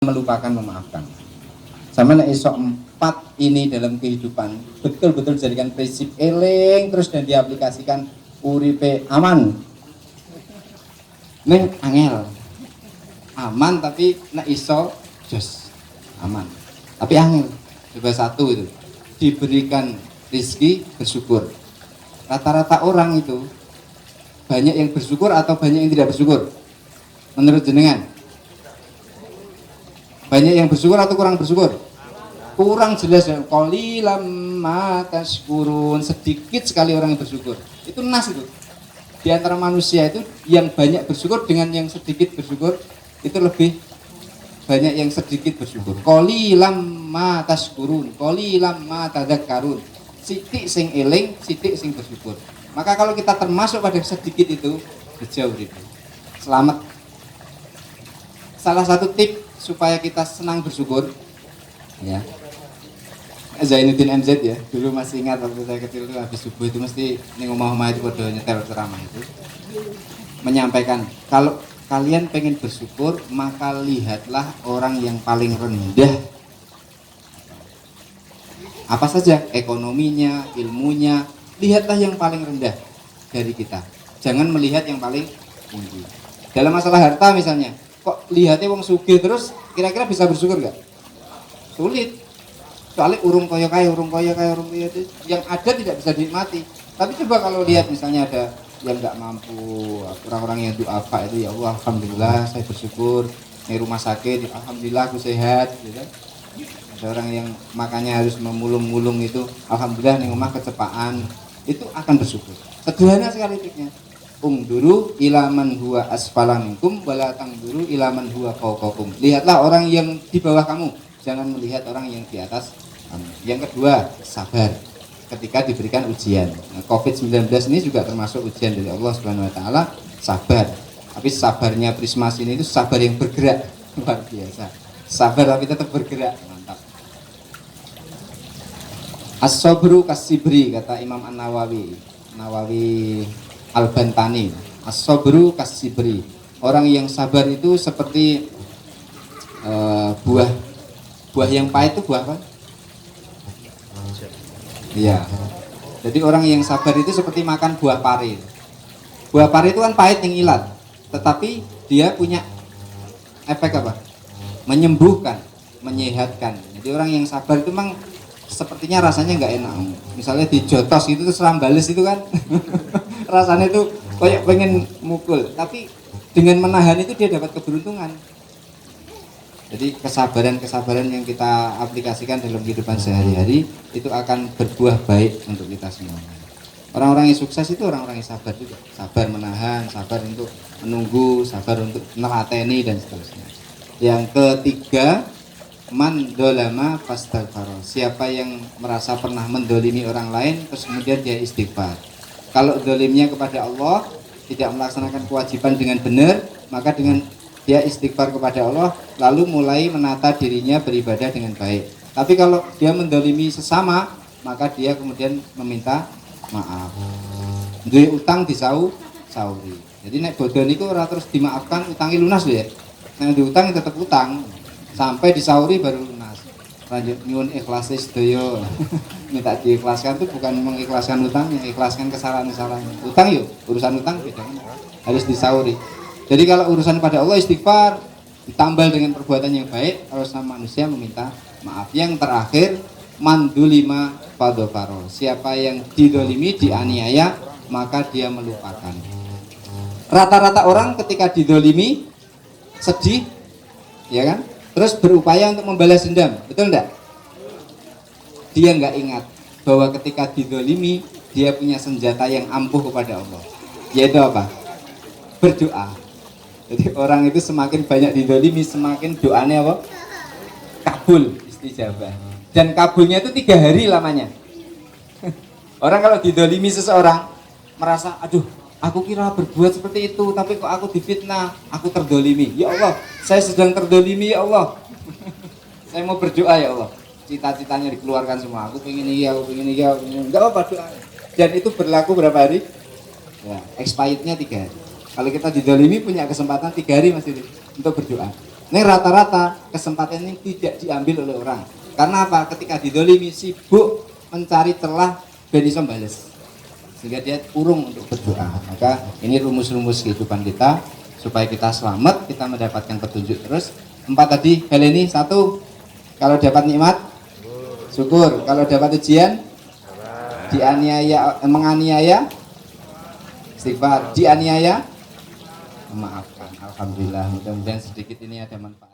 melupakan memaafkan. Sama nek esok 4 ini dalam kehidupan betul-betul jadikan prinsip eling terus dan diaplikasikan, uripe aman. Ning angel. Aman tapi nek iso jos aman. Tapi angel. Coba satu itu. Diberikan rezeki bersyukur. Rata-rata orang itu banyak yang bersyukur atau banyak yang tidak bersyukur? Menurut jenengan? Banyak yang bersyukur atau kurang bersyukur? Kurang jelas ya. Qalilam ma tashkurun, sedikit sekali orang yang bersyukur. Itu nas itu. Di antara manusia itu yang banyak bersyukur dengan yang sedikit bersyukur itu lebih banyak yang sedikit bersyukur. Qalilam ma tashkurun, qalilam ma tadzakkarun. Sithik sing eling, sithik sing bersyukur. Maka kalau kita termasuk pada sedikit itu, jauh itu. Selamat. Salah satu tip supaya kita senang bersyukur, ya. Zainuddin MZ ya, dulu masih ingat waktu saya kecil itu habis subuh itu mesti ning omah-omah itu pada nyetel ceramah itu menyampaikan, kalau kalian pengen bersyukur maka lihatlah orang yang paling rendah, apa saja, ekonominya, ilmunya, lihatlah yang paling rendah dari kita, jangan melihat yang paling tinggi. Dalam masalah harta misalnya, kok lihatnya wong sugih terus, kira-kira bisa bersyukur nggak? Sulit. Soalnya urung kaya itu yang ada tidak bisa dinikmati. Tapi coba kalau lihat misalnya ada yang nggak mampu, orang-orang yang duafa itu, ya Allah alhamdulillah saya bersyukur, di rumah sakit alhamdulillah aku sehat, gitu. Ada orang yang makanya harus memulung-mulung itu, alhamdulillah ning omah kecepaan, itu akan bersyukur. Sederhana sekali triknya. Ungduru ilaman huwa asfala minkum wala tangduru ilaman huwa fawqakum. Lihatlah orang yang di bawah kamu, jangan melihat orang yang di atas kamu. Yang kedua, sabar ketika diberikan ujian. Nah, COVID-19 ini juga termasuk ujian dari Allah Subhanahu wa taala, sabar. Tapi sabarnya Prismas ini itu sabar yang bergerak, luar biasa. Sabar tapi tetap bergerak, mantap. As-sabru kas-sibri, kata Imam An-Nawawi Al-Bantani. As-sabru kas-sibri. Orang yang sabar itu seperti buah yang pahit itu buah apa? Iya. Jadi orang yang sabar itu seperti makan buah pari. Buah pari itu kan pahit yang ilat, tetapi dia punya efek apa? Menyembuhkan, menyehatkan. Jadi orang yang sabar itu memang sepertinya rasanya nggak enak. Misalnya dijotos gitu terus rambales itu kan, rasanya itu kayak pengen mukul. Tapi dengan menahan itu dia dapat keberuntungan. Jadi kesabaran yang kita aplikasikan dalam kehidupan sehari-hari itu akan berbuah baik untuk kita semua. Orang-orang yang sukses itu orang-orang yang sabar juga. Sabar menahan, sabar untuk menunggu, sabar untuk melateni dan seterusnya. Yang ketiga, man dolama fastaghfar. Siapa yang merasa pernah mendolimi orang lain terus kemudian dia istighfar. Kalau dolimnya kepada Allah, tidak melaksanakan kewajiban dengan benar, maka dengan dia istighfar kepada Allah, lalu mulai menata dirinya beribadah dengan baik. Tapi kalau dia mendolimi sesama, maka dia kemudian meminta maaf. Duwe utang disauri. Jadi nek bodoh niku ora terus dimaafkan, utangi lunas lho ya. Nek diutang tetap utang sampai disauri baru lunas. Lanjut nyuwun ikhlas sedaya. Minta diikhlaskan itu bukan mengikhlaskan utangnya, ikhlaskan kesalahan-kesalahannya. Utang yuk, urusan utang beda. Harus disauri. Jadi kalau urusan pada Allah istighfar, ditambal dengan perbuatan yang baik, kalau sama manusia meminta maaf. Yang terakhir, mandulima fadofaro. Siapa yang didolimi, dianiaya, maka dia melupakan. Rata-rata orang ketika didolimi, sedih, ya kan? Terus berupaya untuk membalas dendam, betul enggak? Dia nggak ingat bahwa ketika didolimi, dia punya senjata yang ampuh kepada Allah. Yaitu apa? Berdoa. Jadi orang itu semakin banyak didolimi, semakin doanya apa? Kabul, istijabah. Dan kabulnya itu 3 hari lamanya. Orang kalau didolimi seseorang merasa, aduh, aku kira berbuat seperti itu, tapi kok aku difitnah, aku terdolimi. Ya Allah, saya sedang terdolimi ya Allah. Saya mau berdoa ya Allah. Cita-citanya dikeluarkan semua. Aku pengen ini, aku pengen ini, aku pengen ini. Enggak apa-apa doa. Dan itu berlaku berapa hari? Ya, expirednya 3 hari. Kalau kita didolimi punya kesempatan 3 hari masih untuk berdoa. Ini rata-rata kesempatan ini tidak diambil oleh orang. Karena apa? Ketika didolimi sibuk mencari celah ben iso bales. Sehingga dia urung untuk berdoa. Maka ini rumus-rumus kehidupan kita supaya kita selamat, kita mendapatkan petunjuk terus. 4 tadi, Heleni 1, kalau dapat nikmat syukur, kalau dapat ujian menganiaya istighfar, dianiaya memaafkan. Alhamdulillah, mudah-mudahan sedikit ini ada manfaat.